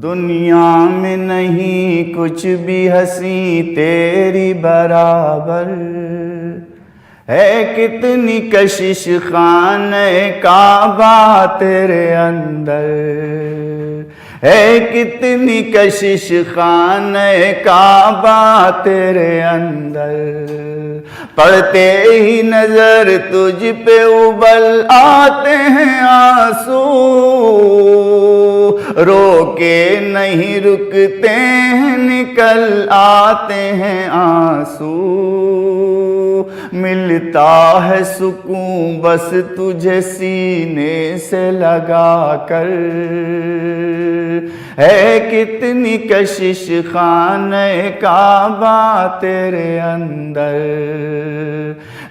दुनिया में नहीं कुछ भी हंसी तेरी बराबर है। कितनी कशिश खाने काबा तेरे अंदर है। कितनी कशिश खाने काबा तेरे अंदर। पढ़ते ही नजर तुझ पे उबल आते हैं आंसू। रोके नहीं रुकते हैं निकल आते हैं आंसू। मिलता है सुकून बस तुझे सीने से लगा कर है। कितनी कशिश खाने काबा तेरे अंदर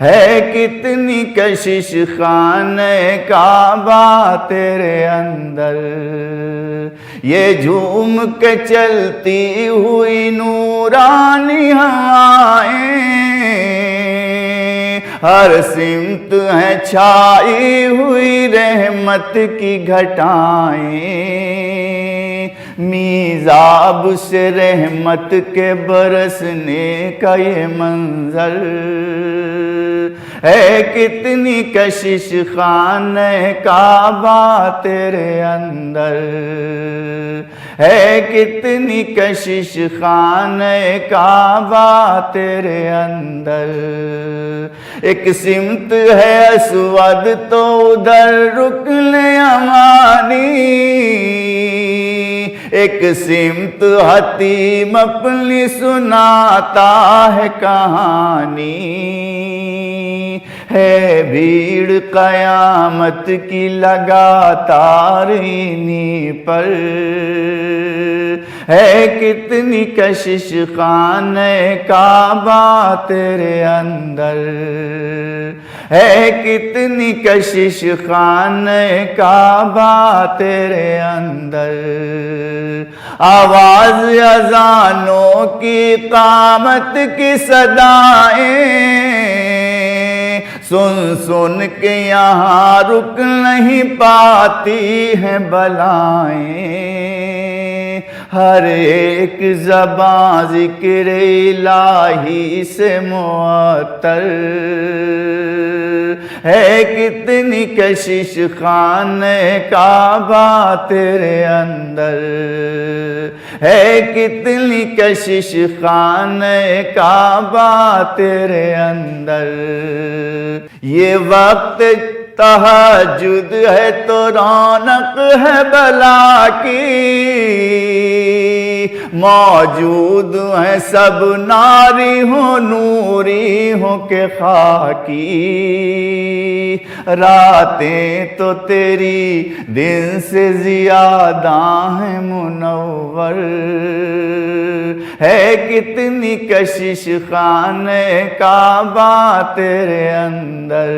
है। कितनी कशिश खाने काबा तेरे अंदर। ये झूम के चलती हुई नूरानी हवाएं हर सिमत है छाई हुई रहमत की घटाएं। मीज़ाब से रहमत के बरसने का ये मंजर है। कितनी कशिश खाने काबा तेरे अंदर है। कितनी कशिश खाने काबा तेरे अंदर। एक सिमत है अस्वद तो उधर रुकने अमानी। एक सिमत हतीम अपनी सुनाता है कहानी। है भीड़ कयामत की लगातार इन्हीं पर है। कितनी कशिश खाने काबा तेरे अंदर है। कितनी कशिश खाने काबा तेरे अंदर। आवाज अजानों की कामत की सदाएं सुन सुन के यहाँ रुक नहीं पाती हैं बलाएं। हर एक ज़बां ज़िक्र इलाही से मुअत्तर है। कितनी कशिश खाने काबा तेरे अंदर है। कितनी कशिश खाने काबा तेरे अंदर। ये वक्त तहज्जुद है तो रौनक है भला की। मौजूद है सब नारी हो नूरी हो के खाकी। रातें तो तेरी दिन से ज्यादा हैं मुनव्वर है। कितनी कशिश खाने काबा तेरे अंदर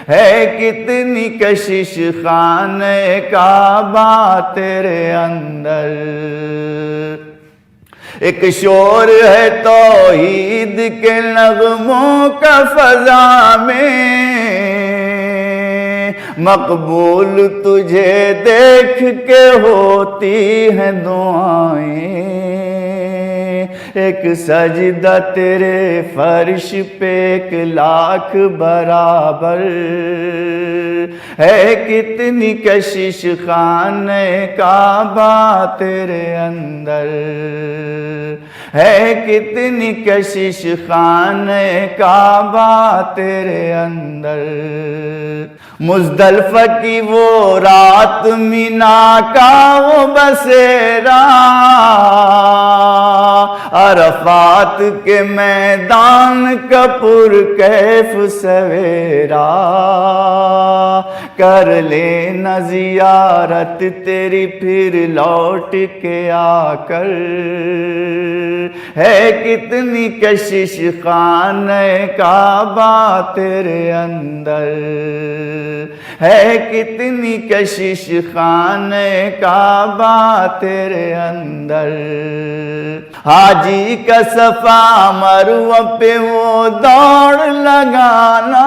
है। कितनी कशिश खाने काबा तेरे अंदर। एक शोर है तौहीद के नगमों का फजा में। मकबूल तुझे देख के होती हैं दुआएं। एक सजदा तेरे फर्श पे 1,00,000 बराबर है। कितनी कशिश खाने काबा तेरे अंदर है। कितनी कशिश खाने काबा तेरे अंदर। मुज़दलिफ़ा की वो रात मीना का वो बसेरा। अरफात के मैदान का पुरकैफ सवेरा। कर लेना ज़ियारत तेरी फिर लौट के आकर है। कितनी कशिश खाने काबा तेरे अंदर है। कितनी कशिश खाने काबा तेरे अंदर। हाजी का सफा मरवा पे वो दौड़ लगाना।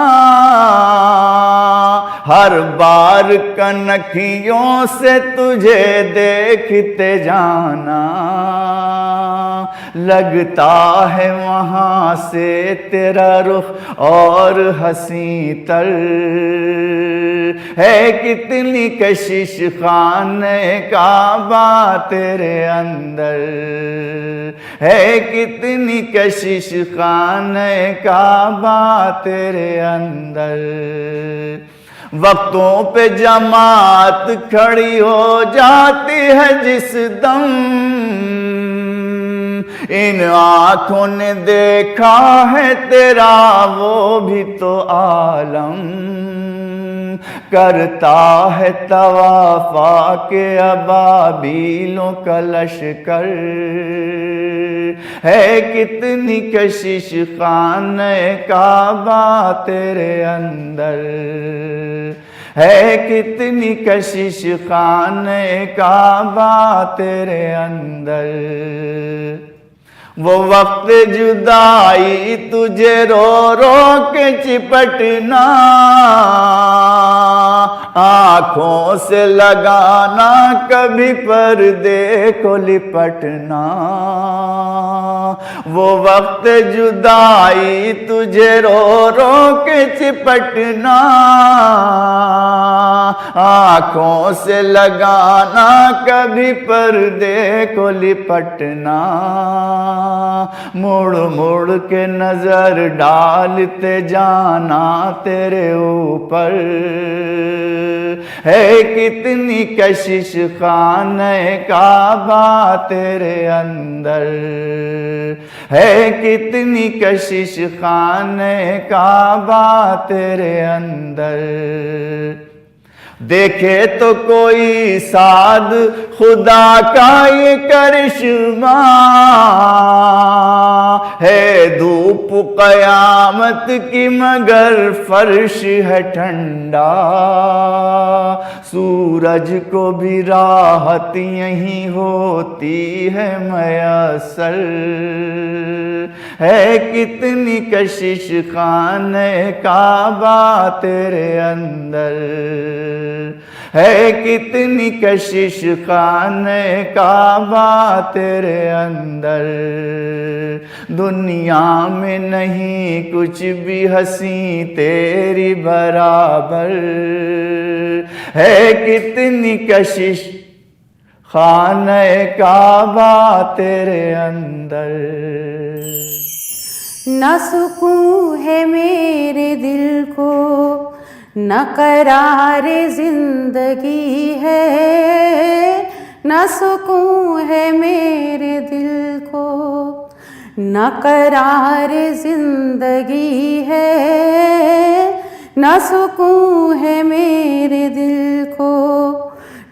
हर बार कनखियों से तुझे देखते जाना, लगता है वहाँ से तेरा रुख और हंसी तर है। कितनी कशिश खाने काबा तेरे अंदर है, कितनी कशिश खाने काबा तेरे अंदर। वक्तों पे जमात खड़ी हो जाती है जिस दम, इन आँखों ने देखा है तेरा वो भी तो आलम, करता है तवाफा के अबाबीलों का लश्कर है। कितनी कशिश खाने काबा तेरे अंदर है, कितनी कशिश खाने काबा तेरे अंदर। वो वक्त जुदाई तुझे रो रो के चिपटना, आँखों से लगाना कभी पर्दे को लिपटना। वो वक्त जुदाई तुझे रो रो के चिपटना, आँखों से लगाना कभी पर्दे को लिपटना। मुड़ मुड़ के नजर डालते जाना तेरे ऊपर है, कितनी कशिश खाने काबा तेरे अंदर है, कितनी कशिश खाने काबा तेरे अंदर। देखे तो कोई साध खुदा का ये करिश्मा है, धूप कयामत की मगर फर्श है ठंडा। सूरज को भी राहत यहीं होती है मयसर है, कितनी कशिश खाने काबा तेरे अंदर है, कितनी कशिश खाने काबा तेरे अंदर। दुनिया में नहीं कुछ भी हंसी तेरी बराबर है, कितनी कशिश खाने काबा तेरे अंदर। न सुकून है मेरे दिल को, न करार जिंदगी है, न सुकून है मेरे दिल को, न करार जिंदगी है, न सुकून है मेरे दिल को,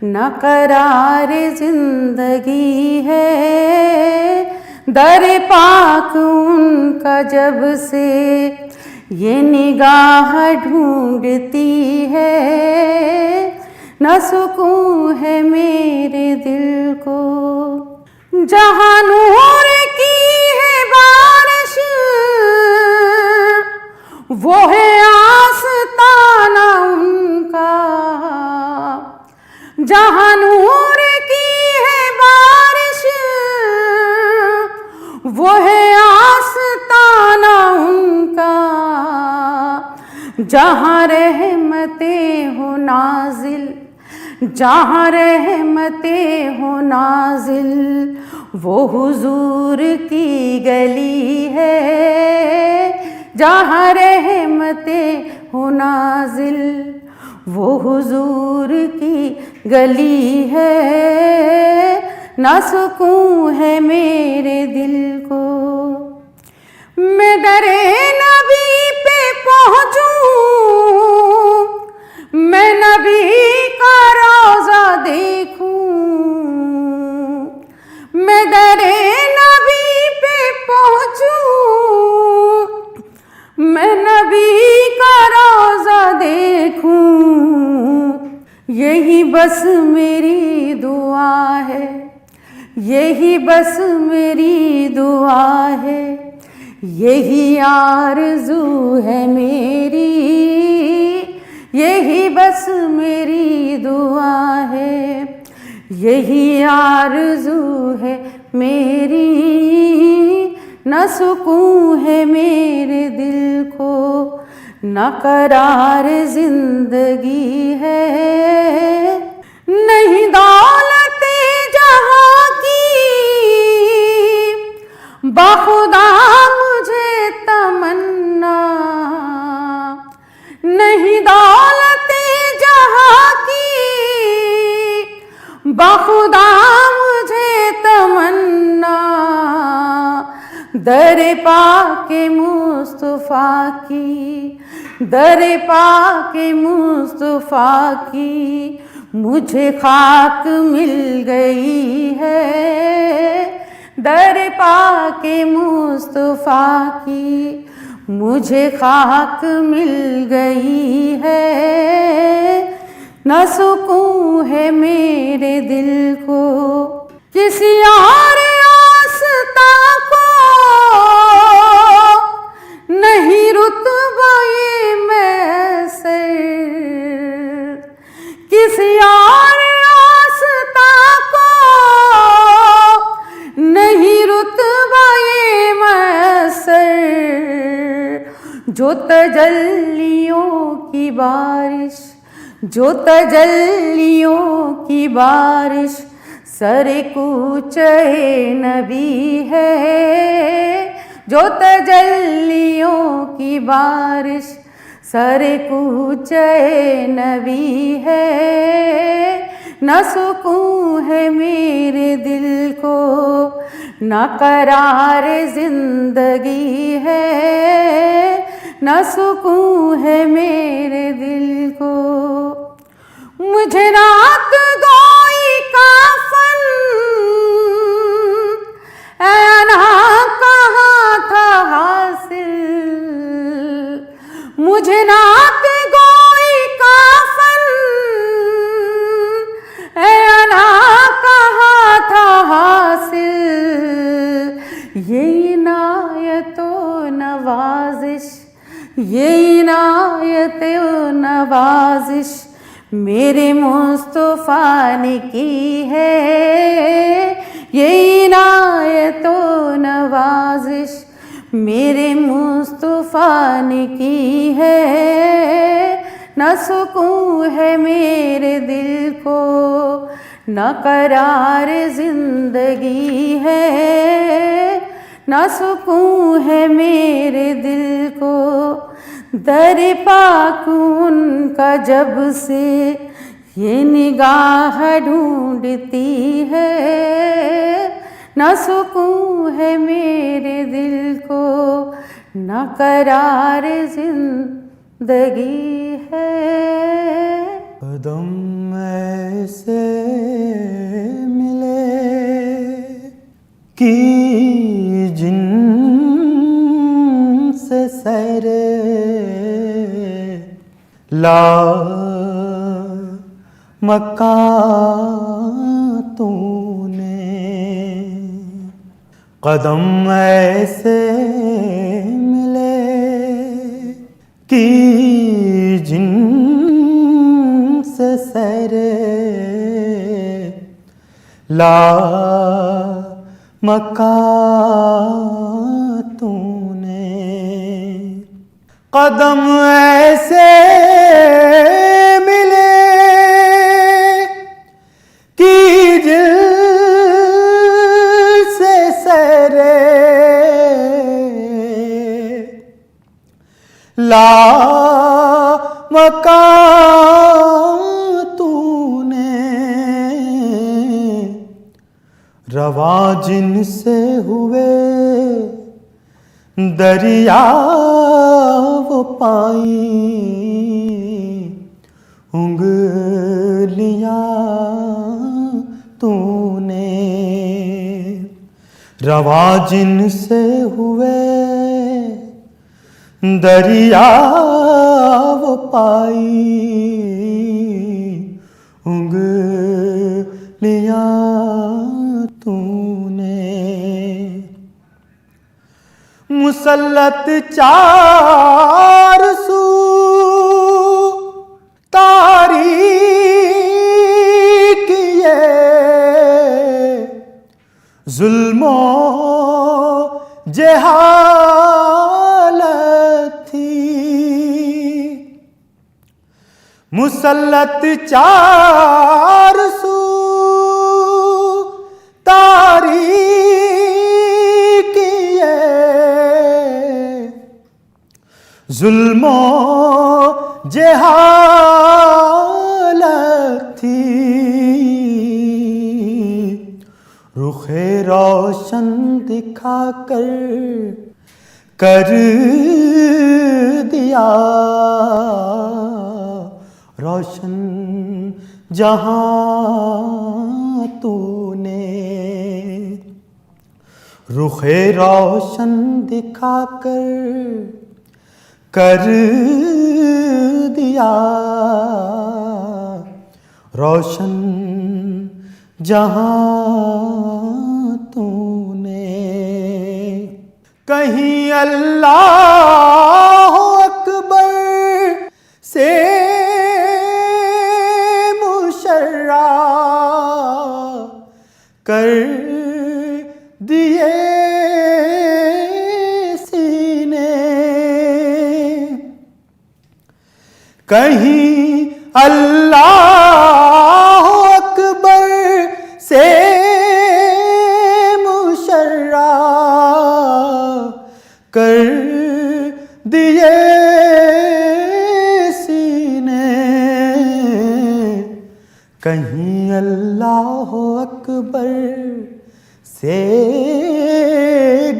न करार जिंदगी है। दर पाक उनका जब से ये निगाह ढूंढती है, न सुकून है मेरे दिल को। जहाँ नूर की है बारिश वो है आस्ताना उनका, जहाँ नूर की है बारिश वो है आस्ताना उनका। जहाँ रहमतें हो नाजिल, जहाँ रहमतें हो नाजिल वो हुजूर की गली है। जहाँ रहमतें हो नाजिल वो हुजूर की गली है, ना सुकून है मेरे दिल को। मैं दरे नबी पे पहुँचूं, मैं नबी का रोज़ा देखूं, मैं दरे नबी पे पहुँचूं, मैं नबी का रोज़ा देखूं। यही बस मेरी दुआ है, यही बस मेरी दुआ है, यही आरज़ू है मेरी, यही बस मेरी दुआ है, यही आरज़ू है मेरी। न सुकून है मेरे दिल को, न करार जिंदगी है। नहीं दौलते जहाँ की बाखुदा मुझे तमन्ना, नहीं दौलते जहाँ की बाखुदा मुझे तमन्ना। दर पाके मुस्तफ़ा की, दर पाके मुस्तफ़ा की मुझे खाक मिल गई है। दर पाके मुस्तफ़ा की मुझे खाक मिल गई है। न सुकून है मेरे दिल को किसी और आस्था को, नहीं रुतबा ये मैसर किसी और आस्था को, नहीं रुतबा ये मैसर। जो तजल्लियों की बारिश, जो तजल्लियों की बारिश सर कूचे नबी है। जो तजल्लियों की बारिश सर कूचे नबी है। न सुकून है मेरे दिल को, न करार जिंदगी है। न सुकून है मेरे दिल को। मुझे रात गोई का फन ऐना कहाँ था हासिल। मुझे रात गोई का फन ऐना कहाँ था हासिल। ये इनायतो नवाजिश, ये इनायतो नवाजिश मेरे मुस्तफ़ा ने की है। ये इनायतो नवाजिश मेरे मुस्तफ़ा ने की है। न सुकून है मेरे दिल को, न करार जिंदगी है। न सुकून है मेरे दिल को। दर पाक उनका जब से ये निगाह ढूंढती है। न सुकून है मेरे दिल को, न करार जिंदगी है। कदम ऐसे मिले कि जिनसे सैरे ला मक्का तूने। कदम ऐसे मिले कि जिनसे सैरे ला मक्का तूने। कदम ऐसे मिले कि जिनसे सैरे ला मक्का तूने। रवा जिनसे हुए दरिया वो पाई उंगलियां तूने। रवा जिनसे हुए दरिया वो पाई उंगलियां तूने। मुसल्लत चार सू मुसल्लत चार सू तारीकी जुल्मो जहालत थी, रुखे रोशन दिखाकर कर दिया रोशन जहां तूने, रुखे रोशन दिखाकर कर दिया रोशन जहां तूने। कहीं अल्लाह अकबर से मुशर्रा कर दिए सीने, कहीं अल्लाह अकबर से मुशर्रा कर दिए सीने, कहीं अल्लाह अकबर से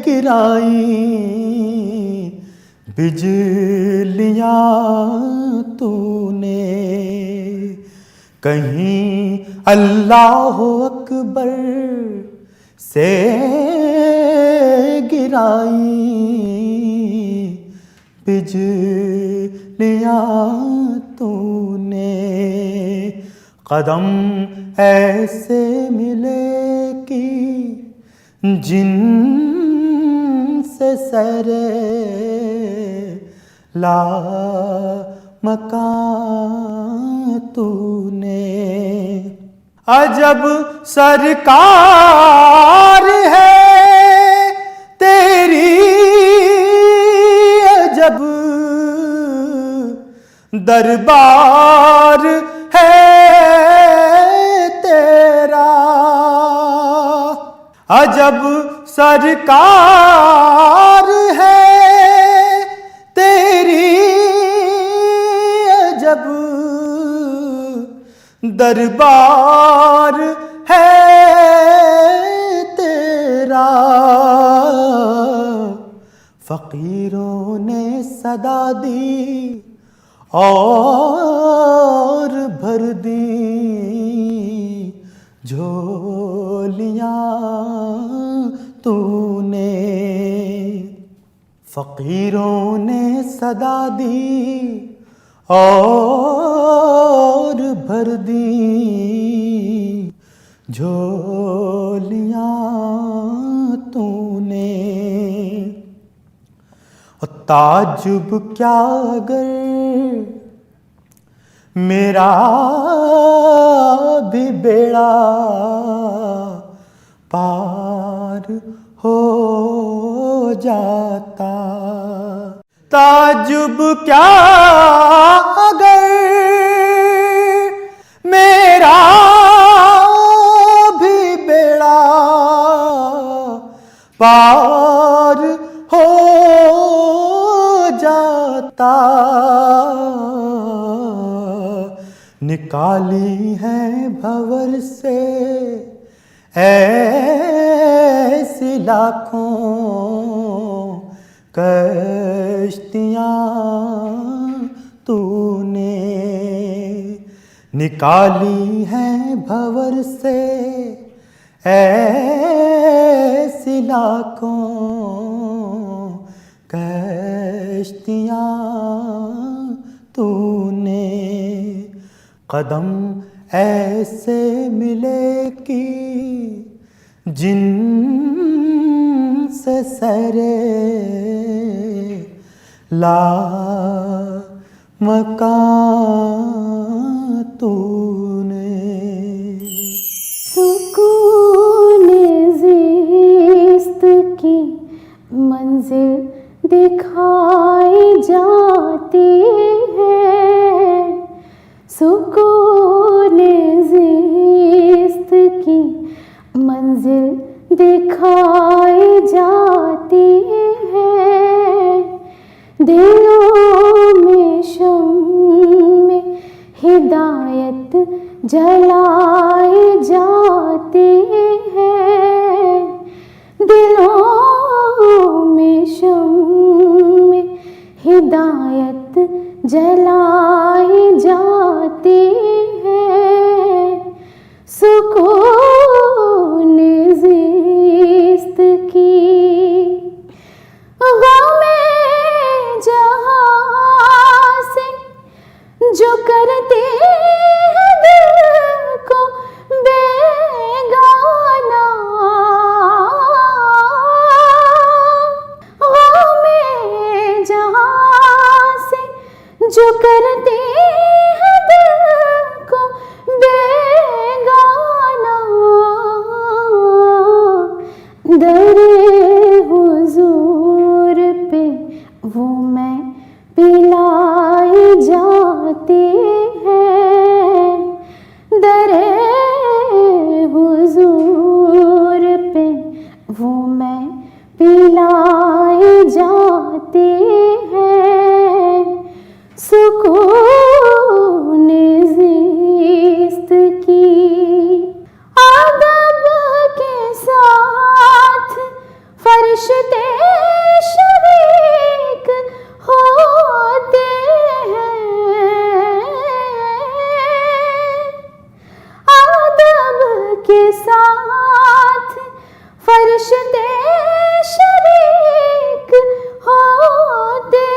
गिराई बिजलियाँ तूने, कहीं अल्लाह अकबर से गिराई बिजलियाँ तूने। कदम ऐसे मिले कि जिनसे सरे ला मकान तूने। अजब सरकार है तेरी, अजब दरबार है तेरा, अजब सरकार है तेरी, अजब दरबार है तेरा। फकीरों ने सदा दी और भर दी झोलियाँ तूने, फकीरों ने सदा दी और भर दी झोलियाँ तूने। और ताजुब क्या अगर मेरा भी बेड़ा पार हो जाता, ताजुब क्या अगर मेरा भी बेड़ा पार हो जाता। निकाली है भंवर से ऐसी लाखों कश्तियाँ तूने, निकाली है भंवर से ऐसी लाखों कश्तियाँ तूने। कदम ऐसे मिले कि जिनसे सरे ला मकान तूने। सुकून ज़िस्त की मंजिल दिखाई जाती है, सुकून ज़िस्त की मंजिल दिखाई जाती है, दिलों में शम्मे हिदायत जलाई जाती है, दिलों में शम्मे हिदायत जलाई जाती है, सुकून ज़िस्त की। ग़मे जहाँ से जो करते हैं दिल को बेगाना, ग़मे जहाँ से जो करते हैं दिल को बेगाना, दरे हुजूर पे वो मैं पिलाई जाती है, दरे हुजूर पे वो मैं पिलाई जाती है, सुकून ज़िस्त की। अदब के साथ फरिश्ते शरीक होते हैं, अदब के साथ फरिश्ते शरीक होते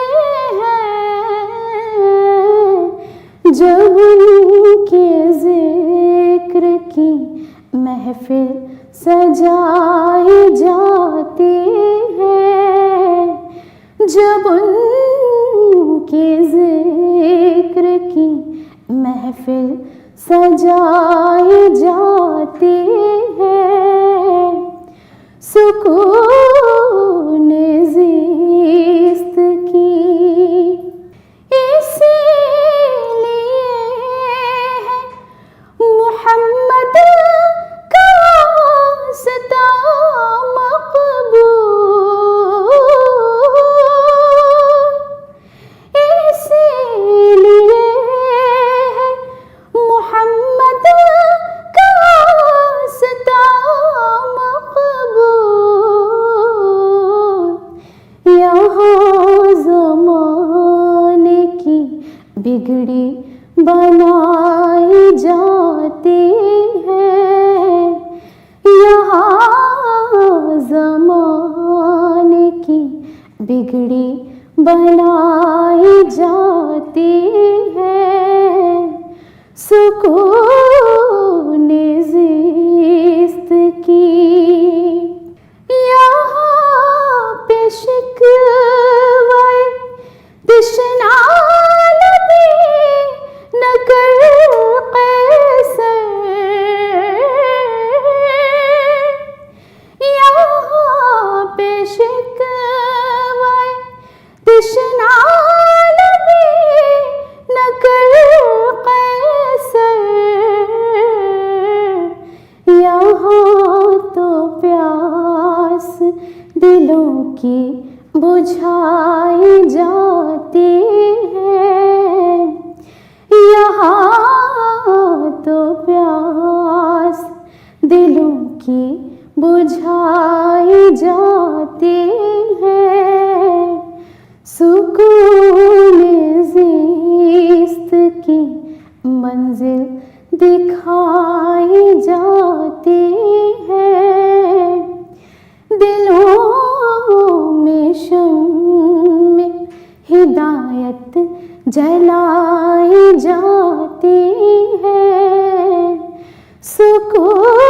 हैं, जब उनके ज़िक्र की महफिल सजाई जाती है, जब उनके ज़िक्र की महफिल सजाई जाती है, सुकून ज़िस्त की। इसीलिए है मुहम्मद का वास्ता मक़बूल, इसीलिए है मुहम्मद का वास्ता मक़बूल, यहाँ ज़माने की बिगड़ी बनाई जाती है, यहाँ ज़माने की बिगड़ी बनाई जाती है, सुकून ज़िस्त की। यहाँ पे शिकवाए तिश्ना नबी न कर कैसर, यहाँ पे शिकवाए तिश्ना नबी न कर कैसर, यहाँ तो प्यास दिलों की बुझाई जाती है, यहाँ तो प्यास दिलों की बुझाई जाती है, सुकून ज़िस्त की मंजिल दिखाई जाती है, दिलों में शम्मे हिदायत जलाई जाती है, सुकून